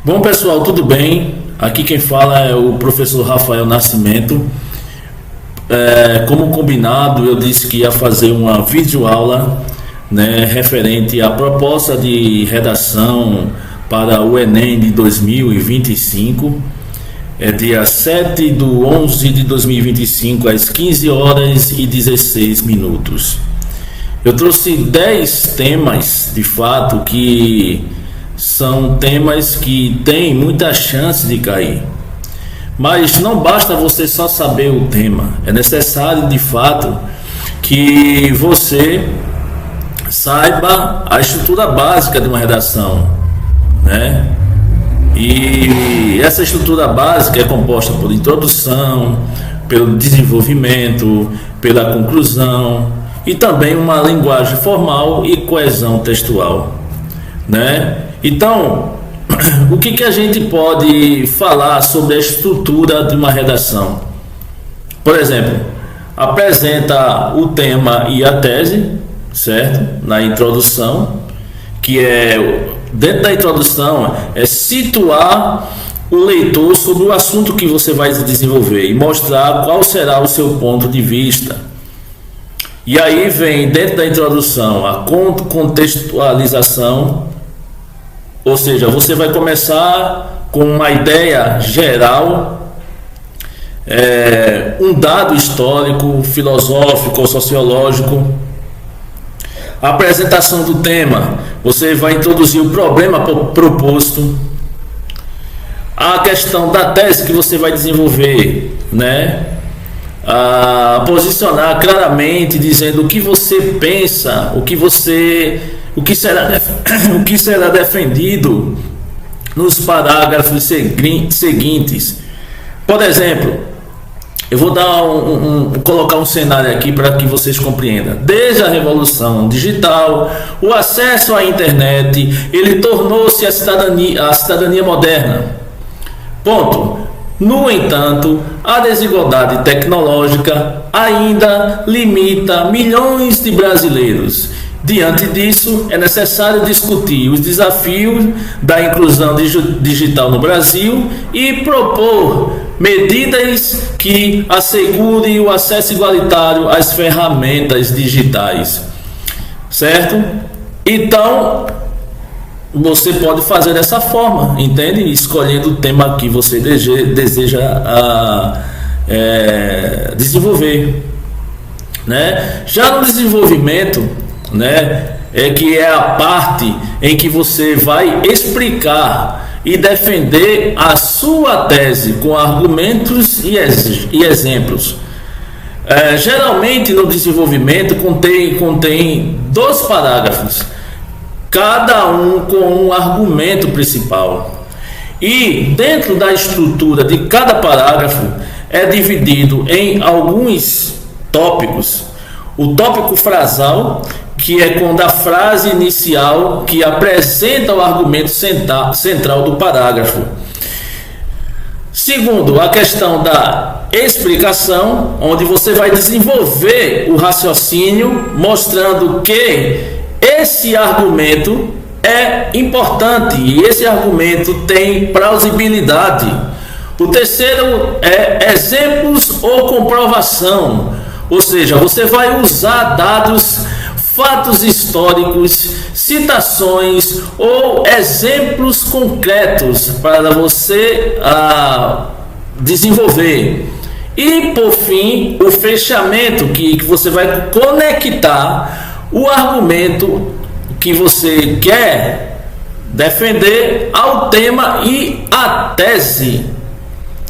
Bom, pessoal, tudo bem? Aqui quem fala é o professor Rafael Nascimento. Como combinado, eu disse que ia fazer uma videoaula, referente à proposta de redação para o Enem de 2025. É dia 7/11/2025, às 15 horas e 16 minutos. Eu trouxe 10 temas, de fato, que são temas que têm muita chance de cair. Mas não basta você só saber o tema, é necessário, de fato, que você saiba a estrutura básica de uma redação, E essa estrutura básica é composta por introdução, pelo desenvolvimento, pela conclusão e também uma linguagem formal e coesão textual, Então, o que a gente pode falar sobre a estrutura de uma redação? Por exemplo, apresenta o tema e a tese, certo? Na introdução, que dentro da introdução, é situar o leitor sobre o assunto que você vai desenvolver e mostrar qual será o seu ponto de vista. E aí vem, dentro da introdução, a contextualização, ou seja, você vai começar com uma ideia geral, um dado histórico, filosófico ou sociológico. A apresentação do tema, você vai introduzir o problema proposto, a questão da tese que você vai desenvolver, a posicionar claramente, dizendo o que você pensa, o que será defendido nos parágrafos seguintes. Por exemplo, eu vou colocar um cenário aqui para que vocês compreendam. Desde a revolução digital, o acesso à internet, ele tornou-se a cidadania moderna. Ponto. No entanto, a desigualdade tecnológica ainda limita milhões de brasileiros. Diante disso, é necessário discutir os desafios da inclusão digital no Brasil e propor medidas que assegurem o acesso igualitário às ferramentas digitais, certo? Então, você pode fazer dessa forma, entende? Escolhendo o tema que você deseja desenvolver, Já no desenvolvimento, que é a parte em que você vai explicar e defender a sua tese com argumentos e exemplos. Geralmente no desenvolvimento contém 2 parágrafos, cada um com um argumento principal. E dentro da estrutura de cada parágrafo é dividido em alguns tópicos. O tópico frasal, que é quando a frase inicial que apresenta o argumento central do parágrafo. Segundo, a questão da explicação, onde você vai desenvolver o raciocínio, mostrando que esse argumento é importante e esse argumento tem plausibilidade. O terceiro é exemplos ou comprovação, ou seja, você vai usar dados, fatos históricos, citações ou exemplos concretos para você desenvolver. E por fim, o fechamento, que você vai conectar o argumento que você quer defender ao tema e à tese.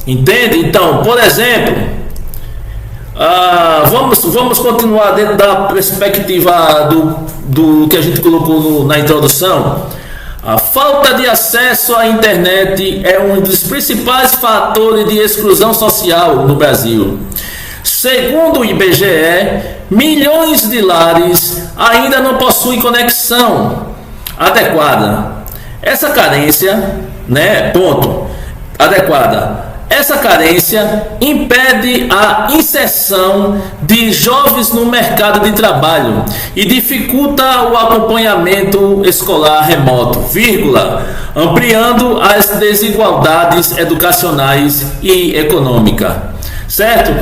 Entende? Então, por exemplo, vamos continuar dentro da perspectiva do que a gente colocou na introdução. A falta de acesso à internet é um dos principais fatores de exclusão social no Brasil. Segundo o IBGE, milhões de lares ainda não possuem conexão adequada. Essa carência, adequada, Essa carência impede a inserção de jovens no mercado de trabalho e dificulta o acompanhamento escolar remoto, ampliando as desigualdades educacionais e econômicas. Certo?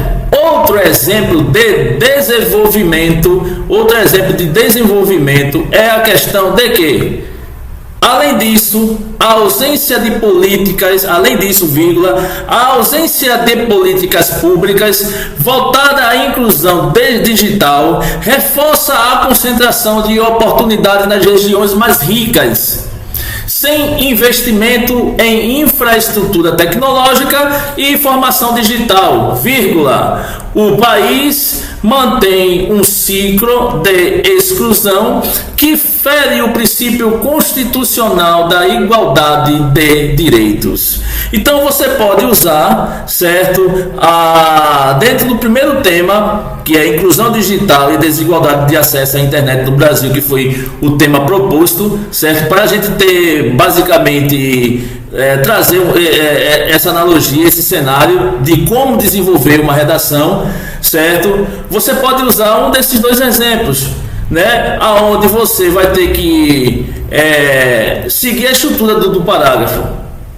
Outro exemplo de desenvolvimento é a questão de que, além disso, a ausência de políticas públicas voltada à inclusão digital reforça a concentração de oportunidades nas regiões mais ricas, sem investimento em infraestrutura tecnológica e informação digital, o país mantém um ciclo de exclusão que fere o princípio constitucional da igualdade de direitos. Então você pode usar, certo, dentro do primeiro tema, que é inclusão digital e desigualdade de acesso à internet no Brasil, que foi o tema proposto, certo, para a gente ter basicamente trazer essa analogia, esse cenário de como desenvolver uma redação, certo? Você pode usar um desses dois exemplos, né? Aonde você vai ter que seguir a estrutura do parágrafo: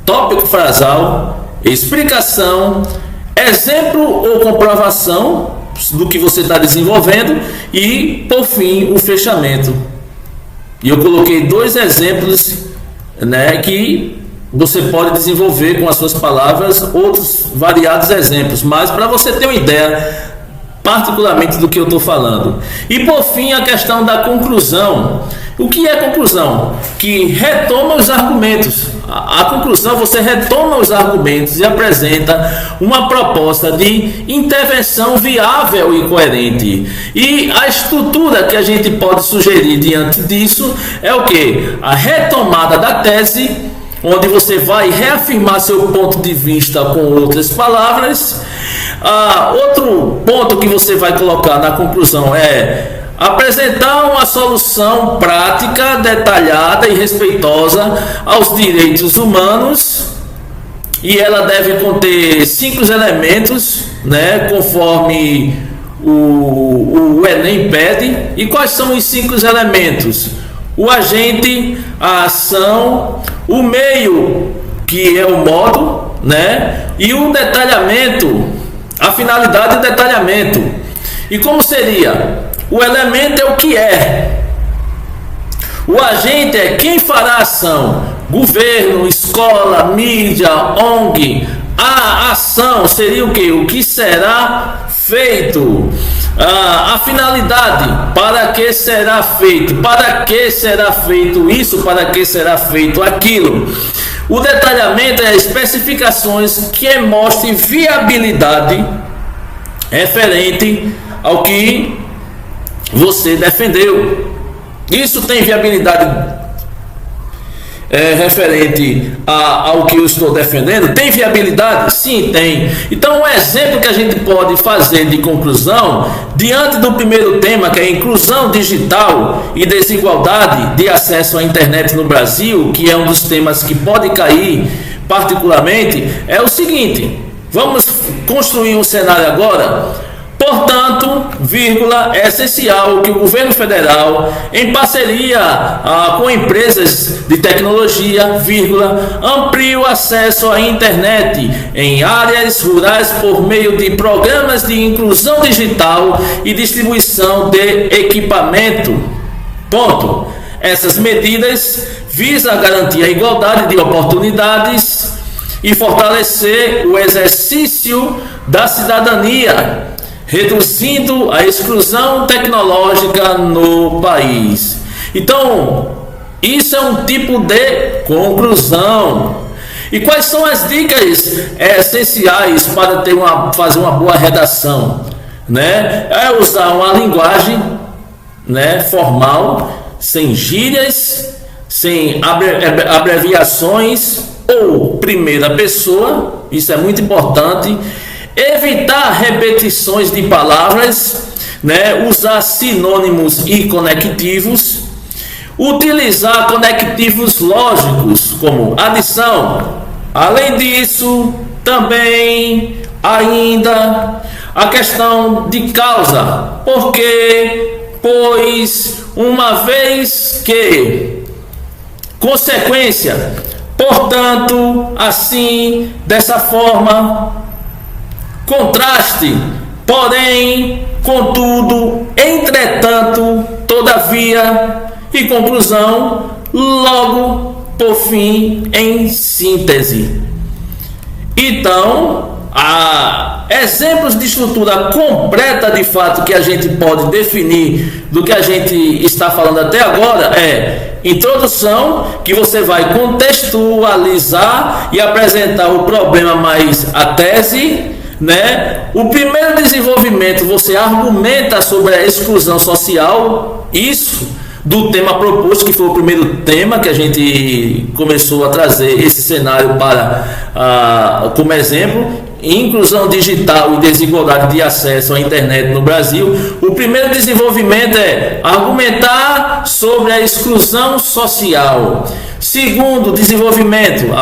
tópico frasal, explicação, exemplo ou comprovação do que você está desenvolvendo e, por fim, o fechamento. E eu coloquei dois exemplos, né, que você pode desenvolver com as suas palavras outros variados exemplos, mas para você ter uma ideia particularmente do que eu estou falando. E por fim, a questão da conclusão. O que é conclusão? Que retoma os argumentos. A conclusão, você retoma os argumentos e apresenta uma proposta de intervenção viável e coerente. E a estrutura que a gente pode sugerir diante disso é o que? A retomada da tese, onde você vai reafirmar seu ponto de vista com outras palavras. Outro ponto que você vai colocar na conclusão é apresentar uma solução prática, detalhada e respeitosa aos direitos humanos, e ela deve conter 5 elementos, né, conforme o Enem pede. E quais são os 5 elementos? O agente, a ação, o meio, que é o modo, né, e o detalhamento, a finalidade e o detalhamento. E como seria? O elemento é o que é. O agente é quem fará a ação: governo, escola, mídia, ONG. A ação seria o que? O que será feito. A finalidade: para que será feito? Para que será feito isso? Para que será feito aquilo? O detalhamento é especificações que mostrem viabilidade referente ao que você defendeu. Isso tem viabilidade referente ao que eu estou defendendo? Tem viabilidade? Sim, tem. Então, um exemplo que a gente pode fazer de conclusão, diante do primeiro tema, que é inclusão digital e desigualdade de acesso à internet no Brasil, que é um dos temas que pode cair particularmente, é o seguinte: vamos construir um cenário agora. Portanto, é essencial que o governo federal, em parceria com empresas de tecnologia, amplie o acesso à internet em áreas rurais por meio de programas de inclusão digital e distribuição de equipamento. Ponto. Essas medidas visam garantir a igualdade de oportunidades e fortalecer o exercício da cidadania, reduzindo a exclusão tecnológica no país. Então, isso é um tipo de conclusão. E quais são as dicas essenciais para fazer uma boa redação? Né? É usar uma linguagem, né, formal, sem gírias, sem abreviações ou primeira pessoa. Isso é muito importante. Evitar repetições de palavras, né? Usar sinônimos e conectivos, utilizar conectivos lógicos como adição. Além disso, Também ainda a questão de causa, porque, pois, uma vez que consequência, portanto, assim, dessa forma, contraste, porém, contudo, entretanto, todavia e conclusão, logo, por fim, em síntese. Então, exemplos de estrutura completa de fato que a gente pode definir do que a gente está falando até agora é introdução, que você vai contextualizar e apresentar o problema mais a tese, né? O primeiro desenvolvimento, você argumenta sobre a exclusão social, isso do tema proposto, que foi o primeiro tema que a gente começou a trazer esse cenário para como exemplo, inclusão digital e desigualdade de acesso à internet no Brasil. O primeiro desenvolvimento é argumentar sobre a exclusão social. Segundo desenvolvimento,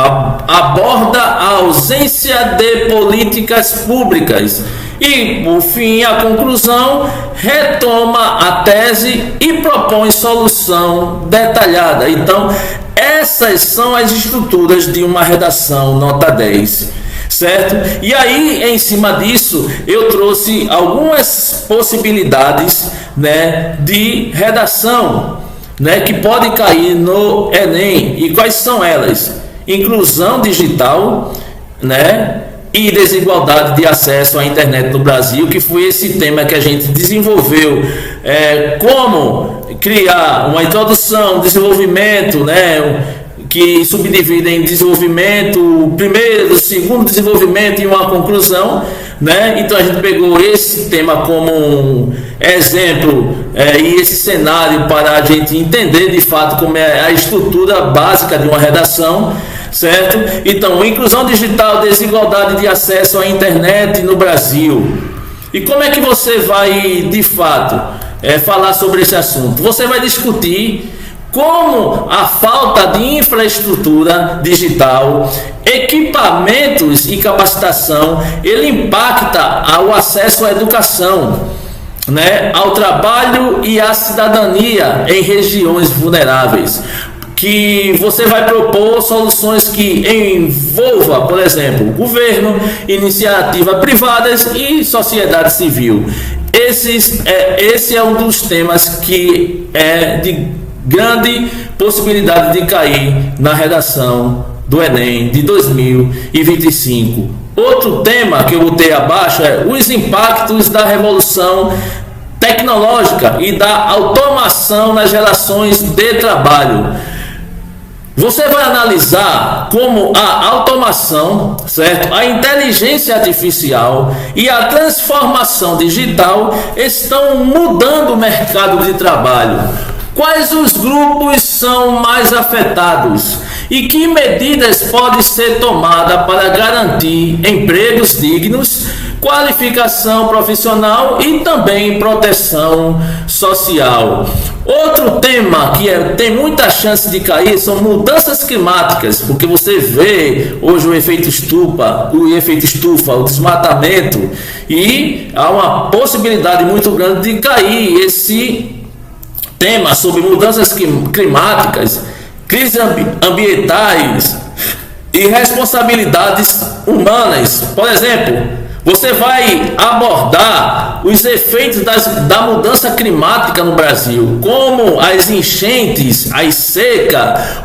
aborda a ausência de políticas públicas. E, por fim, a conclusão retoma a tese e propõe solução detalhada. Então, essas são as estruturas de uma redação nota 10, certo? E aí, em cima disso, eu trouxe algumas possibilidades, né, de redação, né, que pode cair no Enem. E quais são elas? Inclusão digital, né, e desigualdade de acesso à internet no Brasil, que foi esse tema que a gente desenvolveu, como criar uma introdução, desenvolvimento, né, que subdivide em desenvolvimento, primeiro, segundo desenvolvimento e uma conclusão, né? Então a gente pegou esse tema como um exemplo e esse cenário para a gente entender de fato como é a estrutura básica de uma redação, certo? Então, inclusão digital, desigualdade de acesso à internet no Brasil. E como é que você vai de fato falar sobre esse assunto? Você vai discutir como a falta de infraestrutura digital, equipamentos e capacitação, ele impacta o acesso à educação, né, ao trabalho e à cidadania em regiões vulneráveis. Que você vai propor soluções que envolvam, por exemplo, governo, iniciativas privadas e sociedade civil. Esse é um dos temas que é de grande possibilidade de cair na redação do Enem de 2025. Outro tema que eu botei abaixo é os impactos da revolução tecnológica e da automação nas relações de trabalho. Você vai analisar como a automação, certo? A inteligência artificial e a transformação digital estão mudando o mercado de trabalho. Quais os grupos são mais afetados e que medidas podem ser tomadas para garantir empregos dignos, qualificação profissional e também proteção social? Outro tema que tem muita chance de cair são mudanças climáticas, porque você vê hoje o efeito estufa, o desmatamento, e há uma possibilidade muito grande de cair esse tema sobre mudanças climáticas, crises ambientais e responsabilidades humanas. Por exemplo, você vai abordar os efeitos da mudança climática no Brasil, como as enchentes, as secas,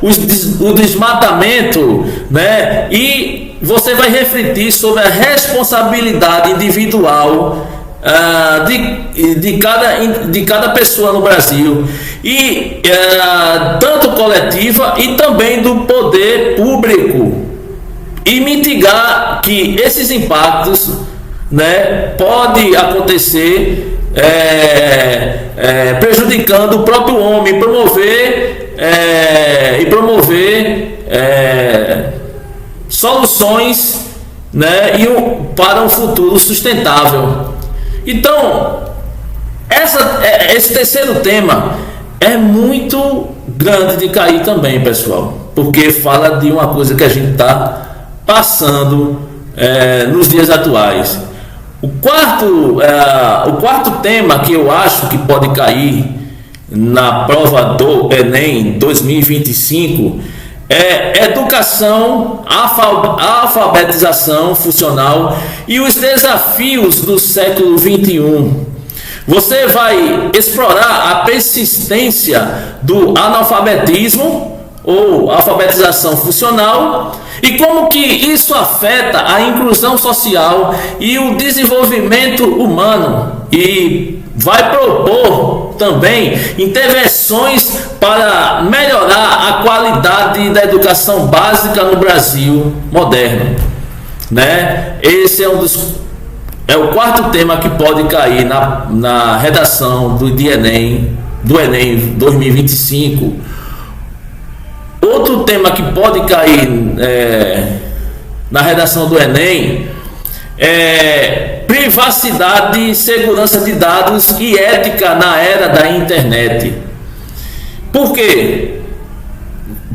o desmatamento, né? E você vai refletir sobre a responsabilidade individual de cada pessoa no Brasil, e tanto coletiva e também do poder público, e mitigar que esses impactos, né, pode acontecer prejudicando o próprio homem, promover soluções, né, para um futuro sustentável. Então, esse terceiro tema é muito grande de cair também, pessoal, porque fala de uma coisa que a gente está passando nos dias atuais. O quarto tema que eu acho que pode cair na prova do Enem 2025 é educação, alfabetização funcional e os desafios do século XXI. Você vai explorar a persistência do analfabetismo ou alfabetização funcional e como que isso afeta a inclusão social e o desenvolvimento humano, e vai propor também intervenções para melhorar a qualidade da educação básica no Brasil moderno, né? Esse é o quarto tema que pode cair na redação do Enem 2025. Outro tema que pode cair na redação do Enem é privacidade, segurança de dados e ética na era da internet. Por quê?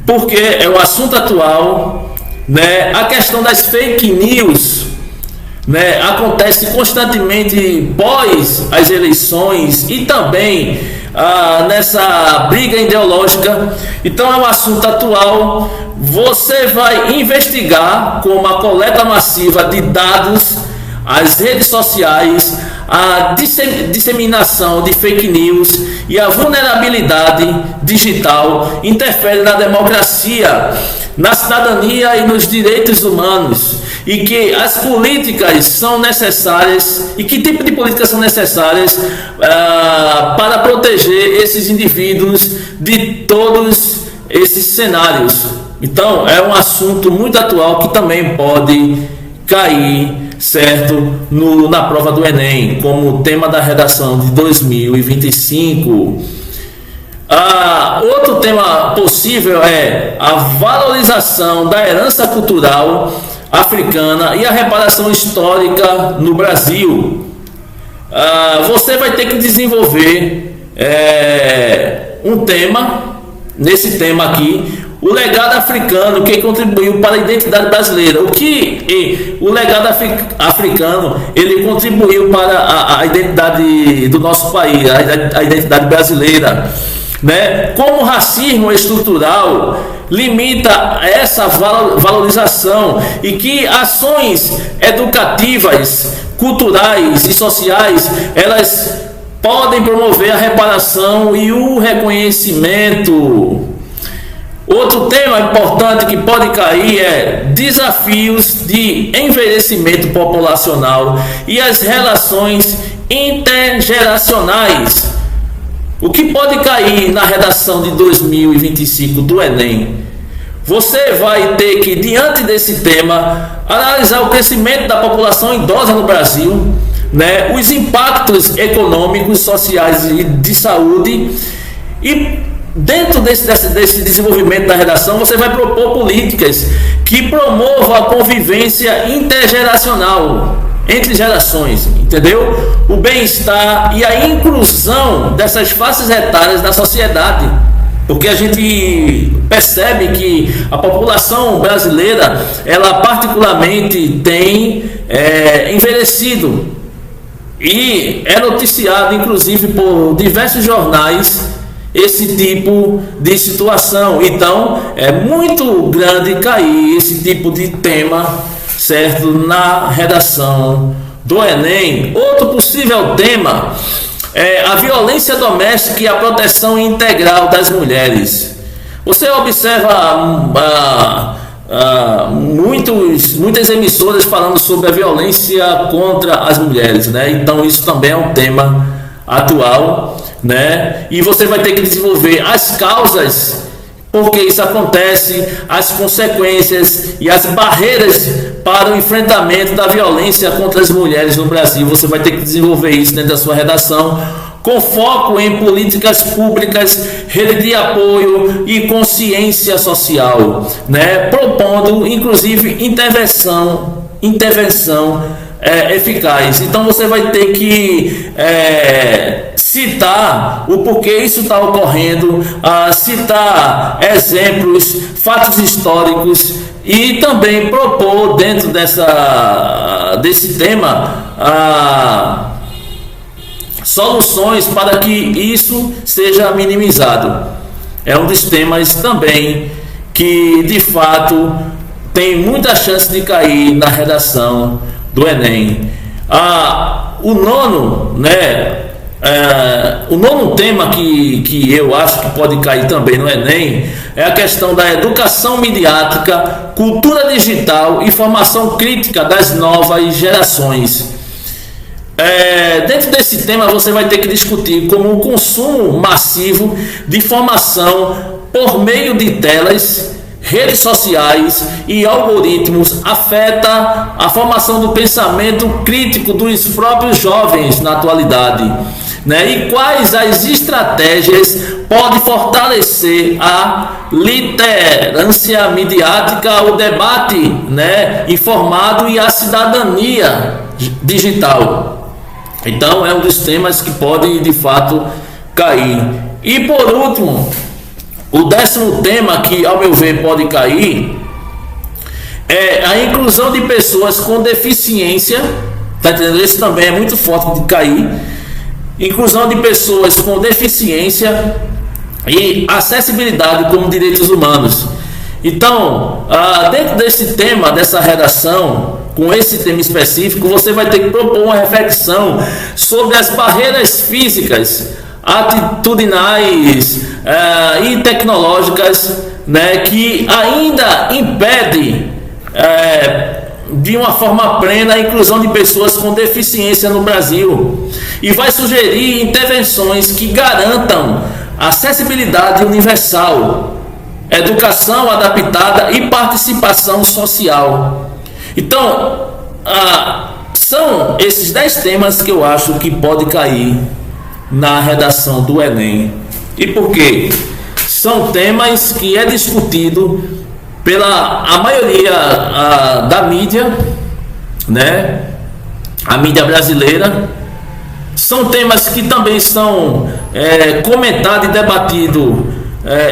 Porque é o assunto atual, né? A questão das fake news, né, acontece constantemente pós as eleições e também nessa briga ideológica. Então é um assunto atual. Você vai investigar como a coleta massiva de dados, as redes sociais, a disseminação de fake news e a vulnerabilidade digital interfere na democracia, na cidadania e nos direitos humanos, e que as políticas são necessárias, e que tipo de políticas são necessárias para proteger esses indivíduos de todos esses cenários. Então é um assunto muito atual que também pode cair, certo, na prova do Enem, como tema da redação de 2025. Outro tema possível é a valorização da herança cultural africana e a reparação histórica no Brasil. Você vai ter que desenvolver um tema, nesse tema aqui, o legado africano que contribuiu para a identidade brasileira. O legado africano ele contribuiu para a identidade do nosso país, a identidade brasileira, né? Como o racismo estrutural limita essa valorização, e que ações educativas, culturais e sociais elas podem promover a reparação e o reconhecimento. Outro tema importante que pode cair é desafios de envelhecimento populacional e as relações intergeracionais. O que pode cair na redação de 2025 do Enem? Você vai ter que, diante desse tema, analisar o crescimento da população idosa no Brasil, né, os impactos econômicos, sociais e de saúde, e dentro desse desenvolvimento da redação, você vai propor políticas que promovam a convivência intergeracional entre gerações, entendeu? O bem-estar e a inclusão dessas faixas etárias da sociedade, porque a gente percebe que a população brasileira, ela particularmente tem envelhecido, e é noticiado inclusive por diversos jornais esse tipo de situação. Então é muito grande cair esse tipo de tema, certo, na redação do Enem. Outro possível tema é a violência doméstica e a proteção integral das mulheres. Você observa muitas emissoras falando sobre a violência contra as mulheres, né? Então isso também é um tema atual, né? E você vai ter que desenvolver as causas porque isso acontece, as consequências e as barreiras para o enfrentamento da violência contra as mulheres no Brasil. Você vai ter que desenvolver isso dentro da sua redação, com foco em políticas públicas, rede de apoio e consciência social, né? Propondo inclusive intervenção eficaz. Então você vai ter que citar o porquê isso está ocorrendo, citar exemplos, fatos históricos e também propor dentro desse tema soluções para que isso seja minimizado. É um dos temas também que de fato tem muita chance de cair na redação do Enem. O nono tema que eu acho que pode cair também no Enem é a questão da educação midiática, cultura digital e formação crítica das novas gerações. Dentro desse tema você vai ter que discutir como o consumo massivo de informação por meio de telas, redes sociais e algoritmos afeta a formação do pensamento crítico dos próprios jovens na atualidade, e quais as estratégias podem fortalecer a liderança midiática, o debate informado e a cidadania digital. Então é um dos temas que pode de fato cair. E por último, o 10º tema que ao meu ver pode cair é a inclusão de pessoas com deficiência. Tá entendendo? Esse também é muito forte de cair. Inclusão de pessoas com deficiência e acessibilidade como direitos humanos. Então, dentro desse tema, dessa redação, com esse tema específico, você vai ter que propor uma reflexão sobre as barreiras físicas, atitudinais e tecnológicas, que ainda impedem de uma forma plena a inclusão de pessoas com deficiência no Brasil, e vai sugerir intervenções que garantam acessibilidade universal, educação adaptada e participação social. Então, são esses 10 temas que eu acho que pode cair na redação do Enem. E por quê? São temas que é discutido pela a maioria da mídia, a mídia brasileira. São temas que também são comentados e debatidos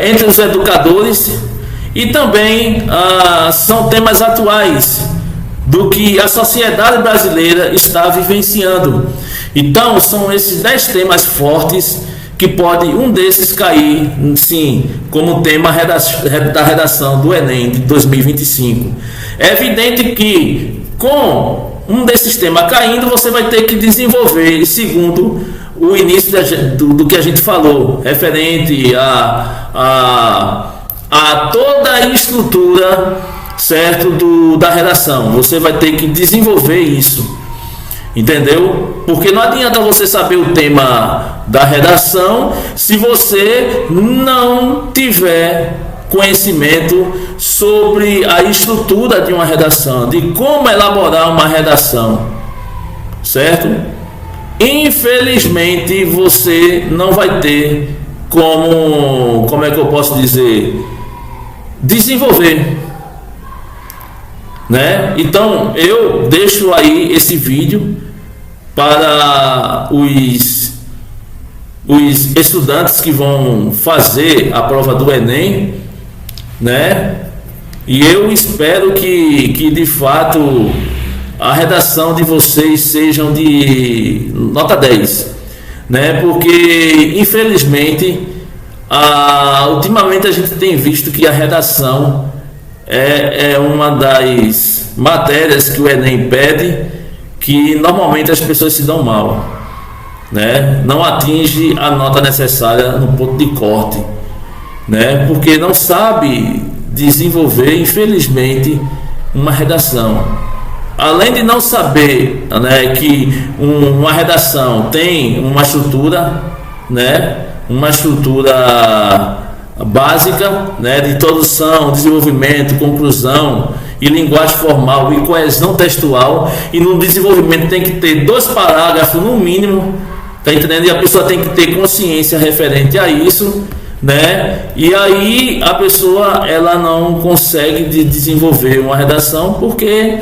entre os educadores, e também são temas atuais do que a sociedade brasileira está vivenciando. Então são esses 10 temas fortes que pode um desses cair, sim, como tema da redação do Enem de 2025. É evidente que com um desses temas caindo, você vai ter que desenvolver, segundo o início do que a gente falou, referente a toda a estrutura, certo, da redação. Você vai ter que desenvolver isso, entendeu? Porque não adianta você saber o tema da redação se você não tiver conhecimento sobre a estrutura de uma redação, de como elaborar uma redação, certo? Infelizmente você não vai ter como é que eu posso dizer, desenvolver, Então eu deixo aí esse vídeo para os estudantes que vão fazer a prova do Enem, E eu espero que de fato a redação de vocês sejam de nota 10, Porque infelizmente ultimamente a gente tem visto que a redação é uma das matérias que o Enem pede, que normalmente as pessoas se dão mal, Não atinge a nota necessária no ponto de corte, Porque não sabe desenvolver, infelizmente, uma redação. Além de não saber, que uma redação tem uma estrutura, uma estrutura básica, de introdução, desenvolvimento, conclusão e linguagem formal e coesão textual, e no desenvolvimento tem que ter 2 parágrafos no mínimo, tá entendendo? E a pessoa tem que ter consciência referente a isso, E aí a pessoa ela não consegue desenvolver uma redação porque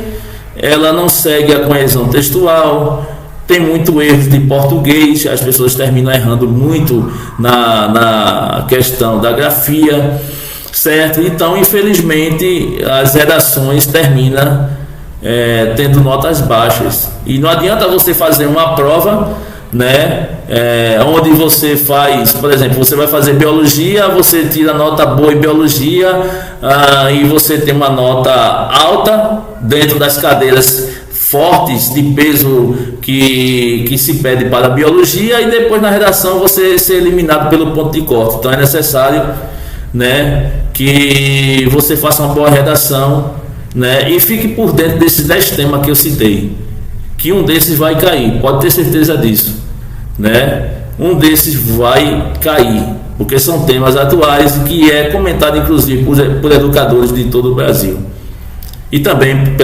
ela não segue a coesão textual, tem muito erro de português, as pessoas terminam errando muito na questão da grafia, certo? Então, infelizmente, as redações terminam tendo notas baixas. E não adianta você fazer uma prova, né, onde você faz, por exemplo, você vai fazer biologia, você tira nota boa em biologia, e você tem uma nota alta dentro das cadeiras fortes de peso que se pede para a biologia, e depois na redação você ser eliminado pelo ponto de corte. Então é necessário, né, que você faça uma boa redação, né, e fique por dentro desses 10 temas que eu citei, que um desses vai cair, pode ter certeza disso, né? Um desses vai cair, porque são temas atuais e que é comentado inclusive por educadores de todo o Brasil e também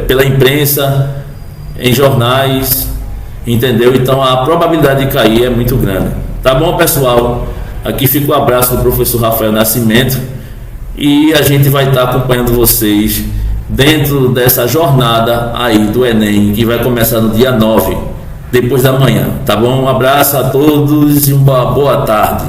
pela imprensa, em jornais, entendeu? Então a probabilidade de cair é muito grande. Tá bom, pessoal? Aqui fica o abraço do professor Rafael Nascimento e a gente vai estar acompanhando vocês dentro dessa jornada aí do Enem, que vai começar no dia 9, depois da manhã, tá bom? Um abraço a todos e uma boa tarde.